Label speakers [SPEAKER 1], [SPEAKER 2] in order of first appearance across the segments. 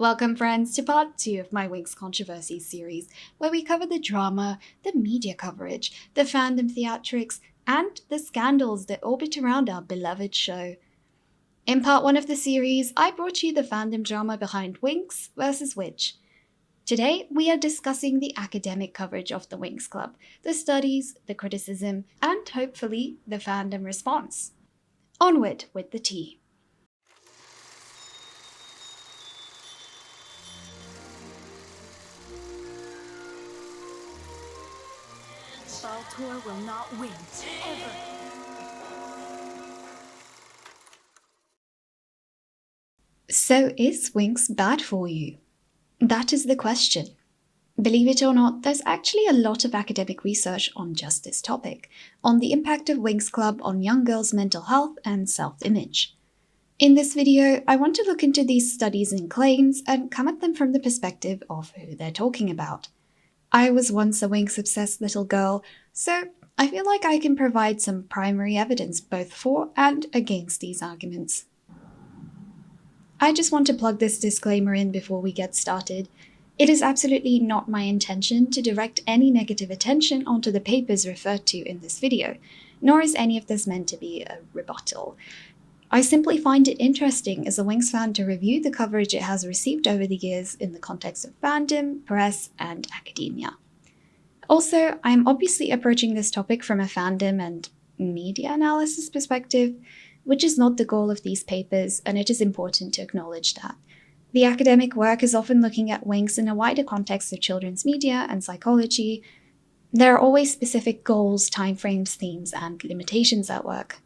[SPEAKER 1] Welcome friends to part 2 of my Winx Controversies series, where we cover the drama, the media coverage, the fandom theatrics, and the scandals that orbit around our beloved show. In part 1 of the series, I brought you the fandom drama behind Winx vs. Which. Today, we are discussing the academic coverage of the Winx Club, the studies, the criticism, and hopefully the fandom response. Onward with the tea.
[SPEAKER 2] Tour will not win, ever.
[SPEAKER 1] So is Winx bad for you? That is the question. Believe it or not, there's actually a lot of academic research on just this topic, on the impact of Winx Club on young girls' mental health and self-image. In this video, I want to look into these studies and claims and come at them from the perspective of who they're talking about. I was once a Winx-obsessed little girl, so I feel like I can provide some primary evidence both for and against these arguments. I just want to plug this disclaimer in before we get started. It is absolutely not my intention to direct any negative attention onto the papers referred to in this video, nor is any of this meant to be a rebuttal. I simply find it interesting as a Winx fan to review the coverage it has received over the years in the context of fandom, press, and academia. Also, I am obviously approaching this topic from a fandom and media analysis perspective, which is not the goal of these papers, and it is important to acknowledge that. The academic work is often looking at Winx in a wider context of children's media and psychology. There are always specific goals, timeframes, themes, and limitations at work.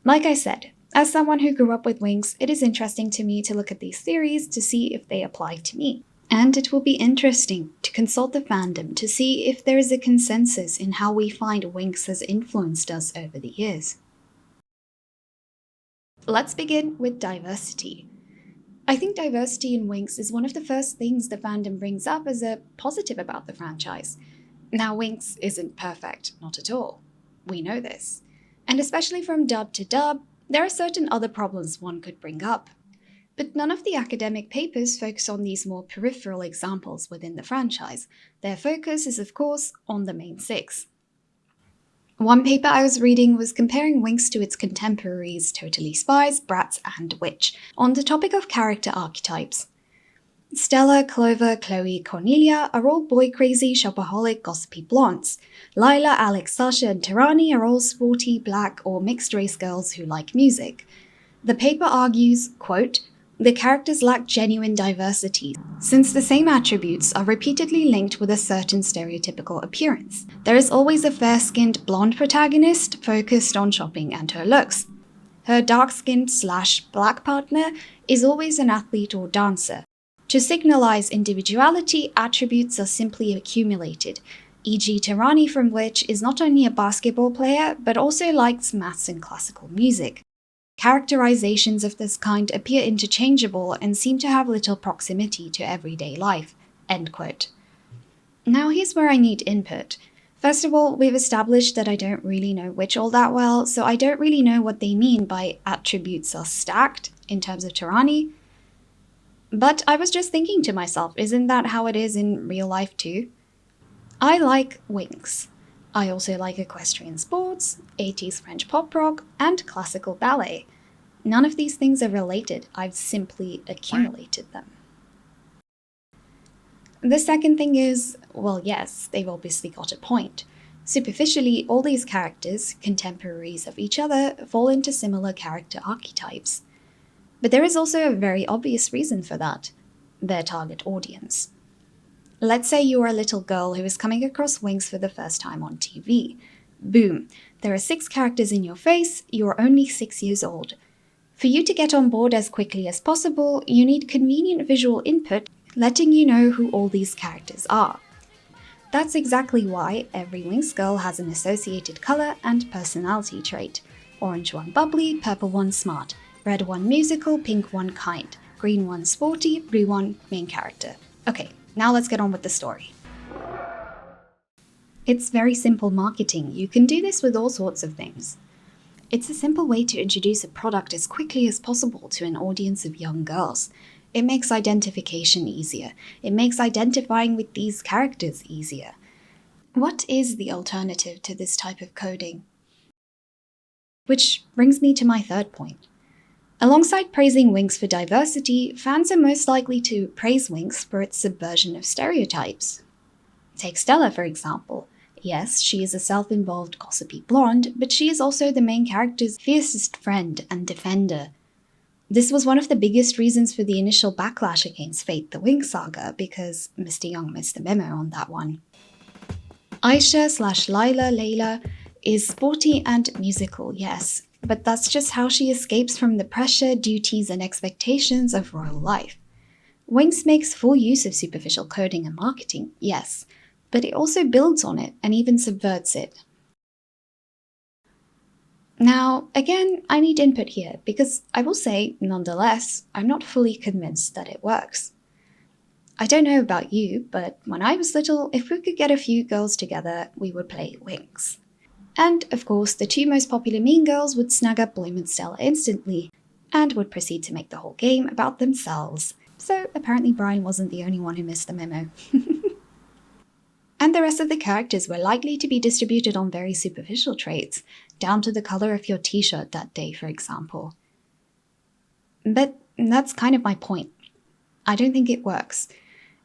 [SPEAKER 1] Like I said, as someone who grew up with Winx, it is interesting to me to look at these theories to see if they apply to me. And it will be interesting to consult the fandom to see if there is a consensus in how we find Winx has influenced us over the years. Let's begin with diversity. I think diversity in Winx is one of the first things the fandom brings up as a positive about the franchise. Now, Winx isn't perfect, not at all. We know this. And especially from dub to dub, there are certain other problems one could bring up. But none of the academic papers focus on these more peripheral examples within the franchise. Their focus is, of course, on the main six. One paper I was reading was comparing Winx to its contemporaries Totally Spies, Bratz, and Witch on the topic of character archetypes. Stella, Clover, Chloe, Cornelia are all boy-crazy, shopaholic, gossipy blondes. Lila, Alex, Sasha, and Tirani are all sporty, black, or mixed-race girls who like music. The paper argues, quote, the characters lack genuine diversity, since the same attributes are repeatedly linked with a certain stereotypical appearance. There is always a fair-skinned blonde protagonist focused on shopping and her looks. Her dark-skinned / black partner is always an athlete or dancer. To signalize individuality, attributes are simply accumulated, e.g. Tirani from Witch is not only a basketball player, but also likes maths and classical music. Characterizations of this kind appear interchangeable and seem to have little proximity to everyday life, end quote. Now here's where I need input. First of all, we've established that I don't really know Witch all that well, so I don't really know what they mean by attributes are stacked in terms of Tirani. But I was just thinking to myself, isn't that how it is in real life too? I like Winx. I also like equestrian sports, 80s French pop rock, and classical ballet. None of these things are related, I've simply accumulated them. The second thing is, well yes, they've obviously got a point. Superficially, all these characters, contemporaries of each other, fall into similar character archetypes. But there is also a very obvious reason for that: their target audience. Let's say you are a little girl who is coming across Winx for the first time on TV. Boom, there are 6 characters in your face, you are only 6 years old. For you to get on board as quickly as possible, you need convenient visual input letting you know who all these characters are. That's exactly why every Winx girl has an associated color and personality trait. Orange one bubbly, purple one smart, red one musical, pink one kind, green one sporty, blue one main character. Okay. Now let's get on with the story. It's very simple marketing. You can do this with all sorts of things. It's a simple way to introduce a product as quickly as possible to an audience of young girls. It makes identification easier. It makes identifying with these characters easier. What is the alternative to this type of coding? Which brings me to my third point. Alongside praising Winx for diversity, fans are most likely to praise Winx for its subversion of stereotypes. Take Stella, for example. Yes, she is a self-involved, gossipy blonde, but she is also the main character's fiercest friend and defender. This was one of the biggest reasons for the initial backlash against Fate the Winx saga, because Mr. Young missed the memo on that one. Aisha/Layla is sporty and musical, yes, but that's just how she escapes from the pressure, duties, and expectations of royal life. Winx makes full use of superficial coding and marketing, yes, but it also builds on it and even subverts it. Now, again, I need input here, because I will say, nonetheless, I'm not fully convinced that it works. I don't know about you, but when I was little, if we could get a few girls together, we would play Winx. And, of course, the two most popular mean girls would snag up Bloom and Stella instantly, and would proceed to make the whole game about themselves. So apparently Brian wasn't the only one who missed the memo. And the rest of the characters were likely to be distributed on very superficial traits, down to the color of your t-shirt that day, for example. But that's kind of my point. I don't think it works.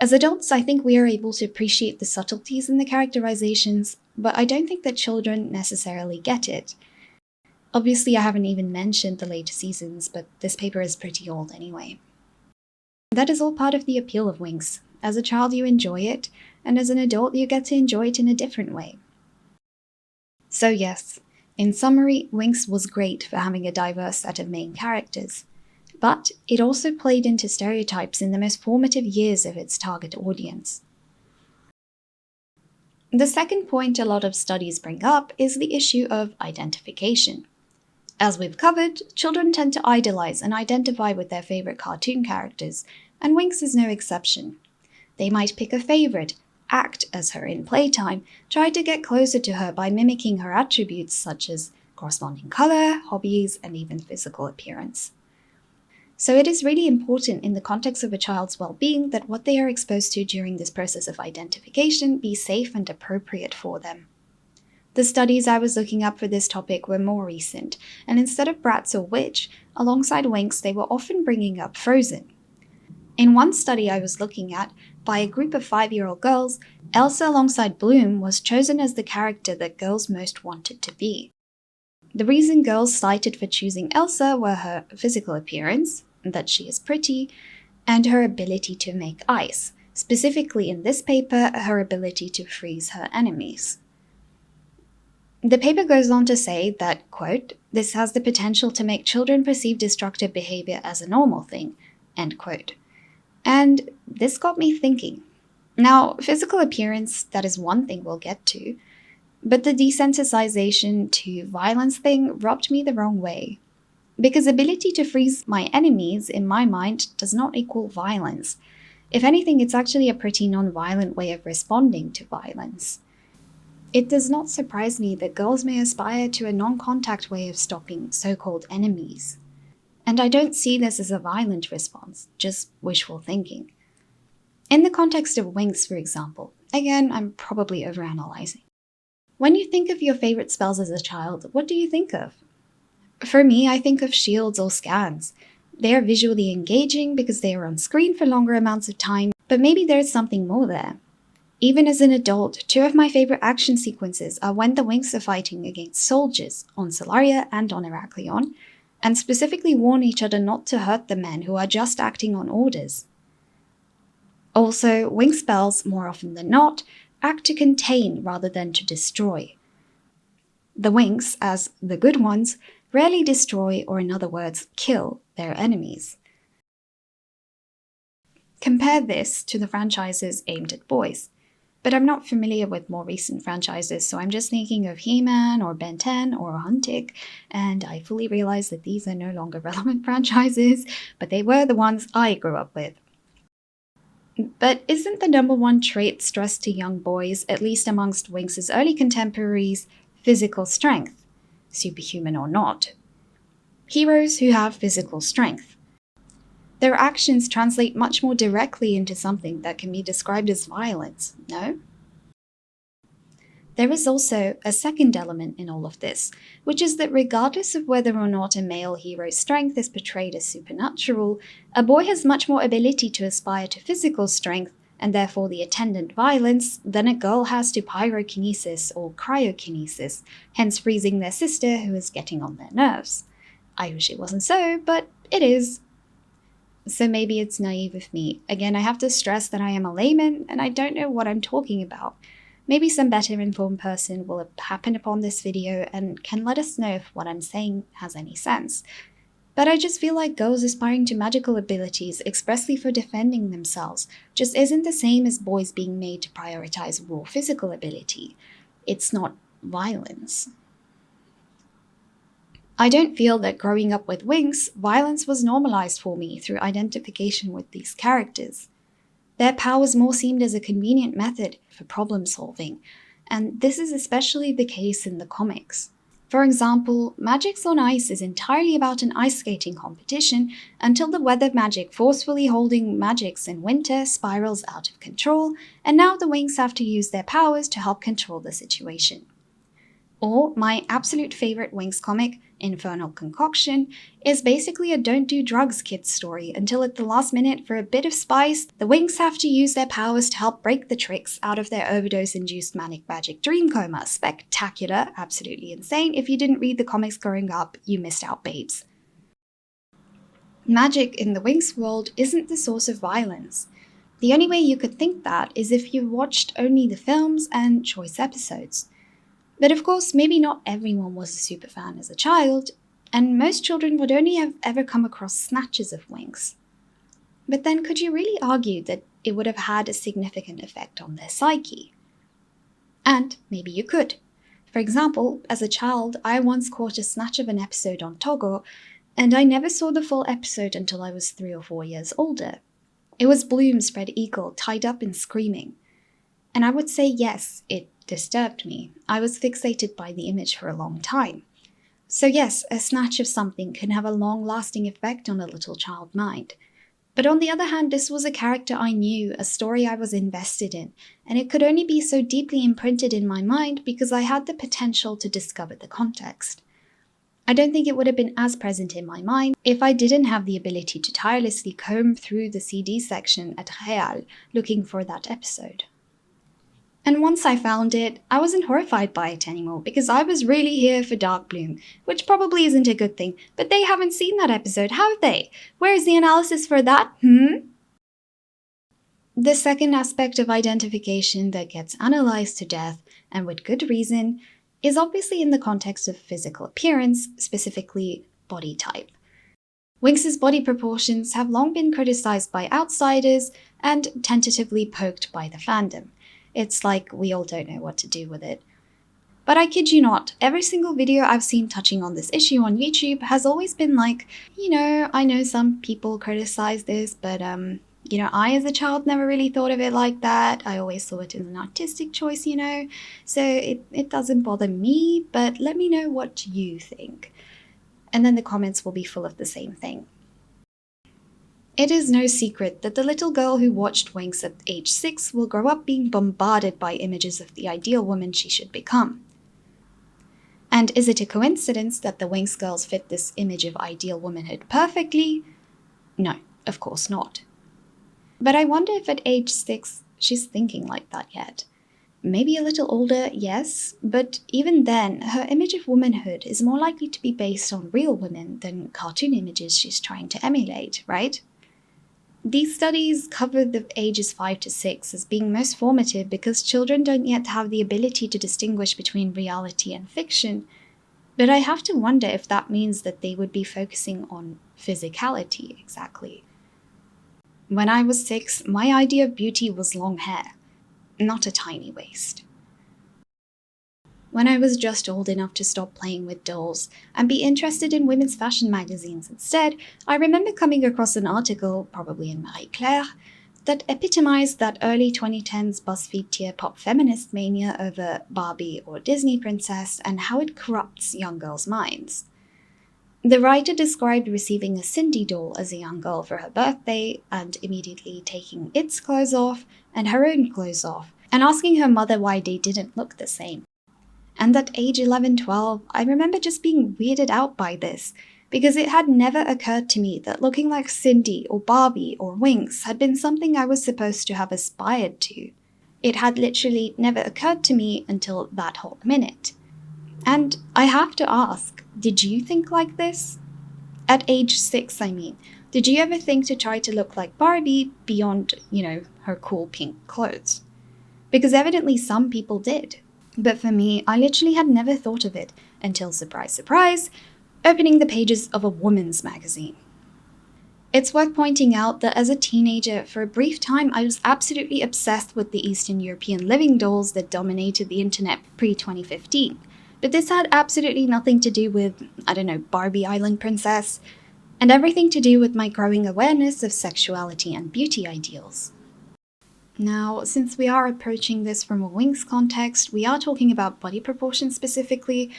[SPEAKER 1] As adults, I think we are able to appreciate the subtleties in the characterizations, but I don't think that children necessarily get it. Obviously, I haven't even mentioned the later seasons, but this paper is pretty old anyway. That is all part of the appeal of Winx. As a child, you enjoy it, and as an adult, you get to enjoy it in a different way. So yes, in summary, Winx was great for having a diverse set of main characters, but it also played into stereotypes in the most formative years of its target audience. The second point a lot of studies bring up is the issue of identification. As we've covered, children tend to idolize and identify with their favorite cartoon characters, and Winx is no exception. They might pick a favorite, act as her in playtime, try to get closer to her by mimicking her attributes such as corresponding color, hobbies, and even physical appearance. So it is really important in the context of a child's well-being that what they are exposed to during this process of identification be safe and appropriate for them. The studies I was looking up for this topic were more recent, and instead of Bratz or Witch, alongside Winx they were often bringing up Frozen. In one study I was looking at, by a group of 5-year-old girls, Elsa alongside Bloom was chosen as the character that girls most wanted to be. The reason girls cited for choosing Elsa were her physical appearance, that she is pretty, and her ability to make ice, specifically in this paper, her ability to freeze her enemies. The paper goes on to say that, quote, "This has the potential to make children perceive destructive behavior as a normal thing," end quote. And this got me thinking. Now, physical appearance, that is one thing we'll get to, but the desensitization to violence thing rubbed me the wrong way. Because ability to freeze my enemies, in my mind, does not equal violence. If anything, it's actually a pretty non-violent way of responding to violence. It does not surprise me that girls may aspire to a non-contact way of stopping so-called enemies. And I don't see this as a violent response, just wishful thinking. In the context of Winx, for example, again, I'm probably overanalyzing. When you think of your favorite spells as a child, what do you think of? For me, I think of shields or scans. They are visually engaging because they are on screen for longer amounts of time, but maybe there's something more there. Even as an adult, two of my favorite action sequences are when the Winx are fighting against soldiers on Solaria and on Heraklion, and specifically warn each other not to hurt the men who are just acting on orders. Also, Winx spells, more often than not, act to contain rather than to destroy. The Winx, as the good ones, rarely destroy, or in other words, kill their enemies. Compare this to the franchises aimed at boys. But I'm not familiar with more recent franchises, so I'm just thinking of He-Man or Ben 10 or Huntik, and I fully realize that these are no longer relevant franchises, but they were the ones I grew up with. But isn't the number one trait stressed to young boys, at least amongst Winx's early contemporaries, physical strength, superhuman or not? Heroes who have physical strength. Their actions translate much more directly into something that can be described as violence, no? There is also a second element in all of this, which is that regardless of whether or not a male hero's strength is portrayed as supernatural, a boy has much more ability to aspire to physical strength, and therefore the attendant violence, than a girl has to pyrokinesis or cryokinesis, hence freezing their sister who is getting on their nerves. I wish it wasn't so, but it is. So maybe it's naive of me. Again, I have to stress that I am a layman and I don't know what I'm talking about. Maybe some better informed person will have happened upon this video and can let us know if what I'm saying has any sense. But I just feel like girls aspiring to magical abilities expressly for defending themselves just isn't the same as boys being made to prioritize raw physical ability. It's not violence. I don't feel that growing up with Winx, violence was normalized for me through identification with these characters. Their powers more seemed as a convenient method for problem solving, and this is especially the case in the comics. For example, Magics on Ice is entirely about an ice skating competition until the weather magic forcefully holding Magics in winter spirals out of control, and now the Winx have to use their powers to help control the situation. Or my absolute favorite Winx comic, Infernal Concoction, is basically a don't do drugs kids story until at the last minute, for a bit of spice, the Winx have to use their powers to help break the tricks out of their overdose-induced manic magic dream coma. Spectacular, absolutely insane. If you didn't read the comics growing up, you missed out, babes. Magic in the Winx world isn't the source of violence. The only way you could think that is if you watched only the films and choice episodes. But of course, maybe not everyone was a superfan as a child, and most children would only have ever come across snatches of Winx. But then could you really argue that it would have had a significant effect on their psyche? And maybe you could. For example, as a child, I once caught a snatch of an episode on Togo, and I never saw the full episode until I was 3 or 4 years older. It was Bloom spread eagle, tied up and screaming. And I would say yes, it disturbed me. I was fixated by the image for a long time. So yes, a snatch of something can have a long-lasting effect on a little child mind. But on the other hand, this was a character I knew, a story I was invested in, and it could only be so deeply imprinted in my mind because I had the potential to discover the context. I don't think it would have been as present in my mind if I didn't have the ability to tirelessly comb through the CD section at Real looking for that episode. And once I found it, I wasn't horrified by it anymore because I was really here for Dark Bloom, which probably isn't a good thing, but they haven't seen that episode, have they? Where is the analysis for that, The second aspect of identification that gets analyzed to death, and with good reason, is obviously in the context of physical appearance, specifically body type. Winx's body proportions have long been criticized by outsiders and tentatively poked by the fandom. It's like we all don't know what to do with it. But I kid you not, every single video I've seen touching on this issue on YouTube has always been like, I know some people criticize this, but I as a child never really thought of it like that. I always saw it as an artistic choice, so it doesn't bother me, but let me know what you think. And then the comments will be full of the same thing. It is no secret that the little girl who watched Winx at age 6 will grow up being bombarded by images of the ideal woman she should become. And is it a coincidence that the Winx girls fit this image of ideal womanhood perfectly? No, of course not. But I wonder if at age 6 she's thinking like that yet. Maybe a little older, yes, but even then, her image of womanhood is more likely to be based on real women than cartoon images she's trying to emulate, right? These studies cover the ages 5 to 6 as being most formative because children don't yet have the ability to distinguish between reality and fiction, but I have to wonder if that means that they would be focusing on physicality exactly. When I was 6, my idea of beauty was long hair, not a tiny waist. When I was just old enough to stop playing with dolls and be interested in women's fashion magazines instead, I remember coming across an article, probably in Marie Claire, that epitomized that early 2010s BuzzFeed tier pop feminist mania over Barbie or Disney princess and how it corrupts young girls' minds. The writer described receiving a Cindy doll as a young girl for her birthday and immediately taking its clothes off and her own clothes off, and asking her mother why they didn't look the same. And at age 11-12, I remember just being weirded out by this, because it had never occurred to me that looking like Cindy or Barbie or Winx had been something I was supposed to have aspired to. It had literally never occurred to me until that whole minute. And I have to ask, did you think like this? At age 6, I mean. Did you ever think to try to look like Barbie beyond, her cool pink clothes? Because evidently some people did. But for me, I literally had never thought of it until, surprise, surprise, opening the pages of a woman's magazine. It's worth pointing out that as a teenager, for a brief time, I was absolutely obsessed with the Eastern European living dolls that dominated the internet pre-2015. But this had absolutely nothing to do with, Barbie Island Princess, and everything to do with my growing awareness of sexuality and beauty ideals. Now, since we are approaching this from a Winx context, we are talking about body proportions specifically,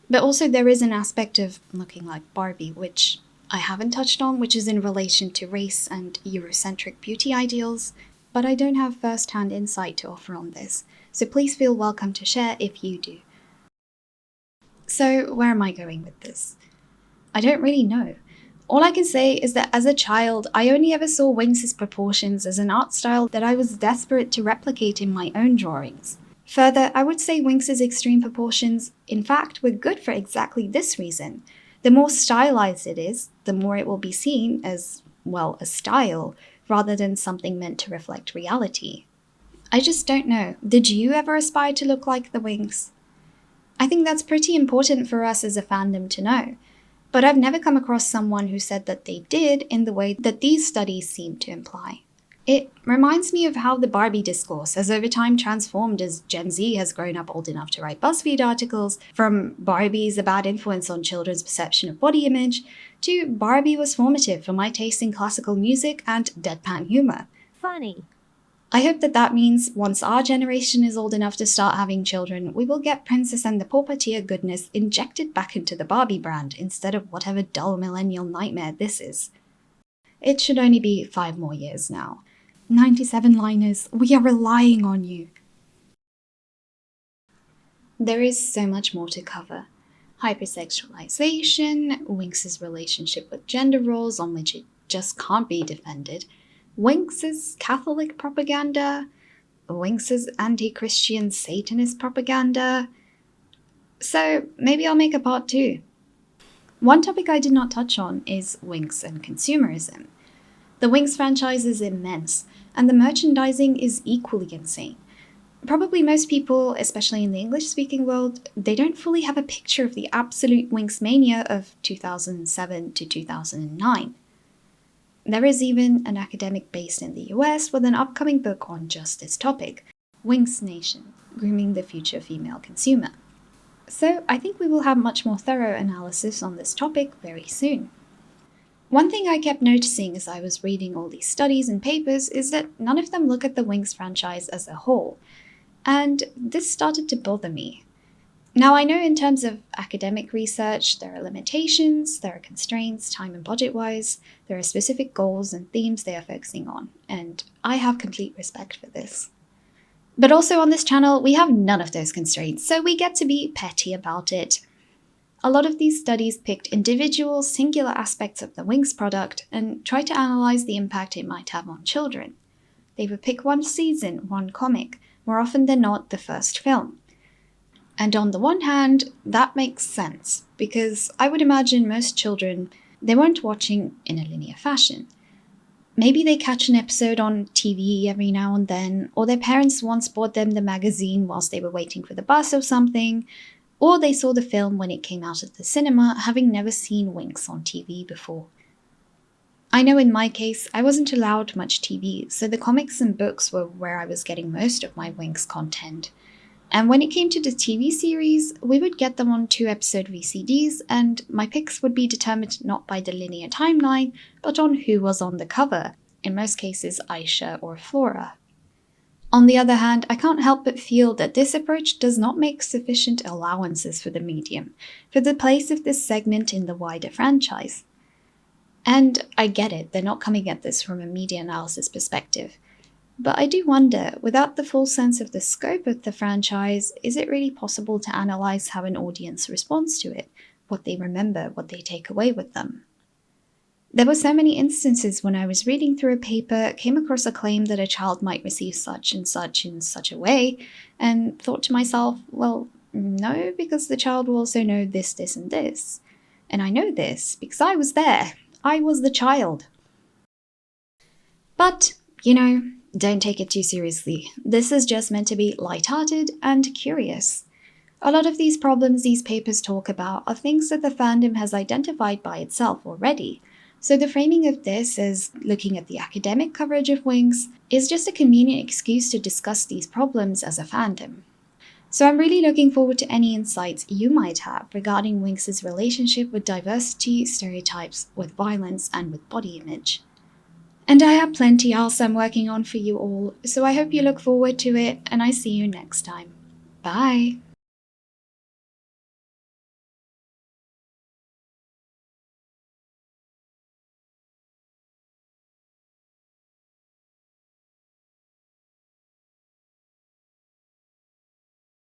[SPEAKER 1] but also there is an aspect of looking like Barbie, which I haven't touched on, which is in relation to race and Eurocentric beauty ideals, but I don't have first-hand insight to offer on this, so please feel welcome to share if you do. So, where am I going with this? I don't really know. All I can say is that as a child, I only ever saw Winx's proportions as an art style that I was desperate to replicate in my own drawings. Further, I would say Winx's extreme proportions, in fact, were good for exactly this reason. The more stylized it is, the more it will be seen as, a style, rather than something meant to reflect reality. I just don't know. Did you ever aspire to look like the Winx? I think that's pretty important for us as a fandom to know. But I've never come across someone who said that they did in the way that these studies seem to imply. It reminds me of how the Barbie discourse has over time transformed as Gen Z has grown up old enough to write BuzzFeed articles, from Barbie's a bad influence on children's perception of body image, to Barbie was formative for my taste in classical music and deadpan humor.
[SPEAKER 2] Funny.
[SPEAKER 1] I hope that means once our generation is old enough to start having children, we will get Princess and the Puppeteer goodness injected back into the Barbie brand instead of whatever dull millennial nightmare this is. It should only be 5 more years now. 97liners, we are relying on you. There is so much more to cover. Hypersexualization, Winx's relationship with gender roles on which it just can't be defended, Winx's Catholic propaganda, Winx's anti-Christian Satanist propaganda. So maybe I'll make a part 2. One topic I did not touch on is Winx and consumerism. The Winx franchise is immense, and the merchandising is equally insane. Probably most people, especially in the English-speaking world, they don't fully have a picture of the absolute Winx mania of 2007 to 2009. There is even an academic based in the US with an upcoming book on just this topic, Winx Nation, Grooming the Future Female Consumer. So I think we will have much more thorough analysis on this topic very soon. One thing I kept noticing as I was reading all these studies and papers is that none of them look at the Winx franchise as a whole, and this started to bother me. Now, I know in terms of academic research, there are limitations, there are constraints, time and budget-wise, there are specific goals and themes they are focusing on, and I have complete respect for this. But also on this channel, we have none of those constraints, so we get to be petty about it. A lot of these studies picked individual, singular aspects of the Winx product and tried to analyze the impact it might have on children. They would pick one season, one comic, more often than not the first film. And on the one hand, that makes sense, because I would imagine most children, they weren't watching in a linear fashion. Maybe they catch an episode on TV every now and then, or their parents once bought them the magazine whilst they were waiting for the bus or something, or they saw the film when it came out at the cinema, having never seen Winx on TV before. I know in my case, I wasn't allowed much TV, so the comics and books were where I was getting most of my Winx content. And when it came to the TV series, we would get them on 2-episode VCDs, and my picks would be determined not by the linear timeline, but on who was on the cover, in most cases Aisha or Flora. On the other hand, I can't help but feel that this approach does not make sufficient allowances for the medium, for the place of this segment in the wider franchise. And I get it, they're not coming at this from a media analysis perspective. But I do wonder, without the full sense of the scope of the franchise, is it really possible to analyze how an audience responds to it, what they remember, what they take away with them? There were so many instances when I was reading through a paper, came across a claim that a child might receive such and such in such a way, and thought to myself, well, no, because the child will also know this, this, and this. And I know this because I was there. I was the child. But, don't take it too seriously. This is just meant to be lighthearted and curious. A lot of these problems these papers talk about are things that the fandom has identified by itself already. So the framing of this as looking at the academic coverage of Winx is just a convenient excuse to discuss these problems as a fandom. So I'm really looking forward to any insights you might have regarding Winx's relationship with diversity, stereotypes, with violence, and with body image. And I have plenty else I'm working on for you all, so I hope you look forward to it, and I see you next time. Bye!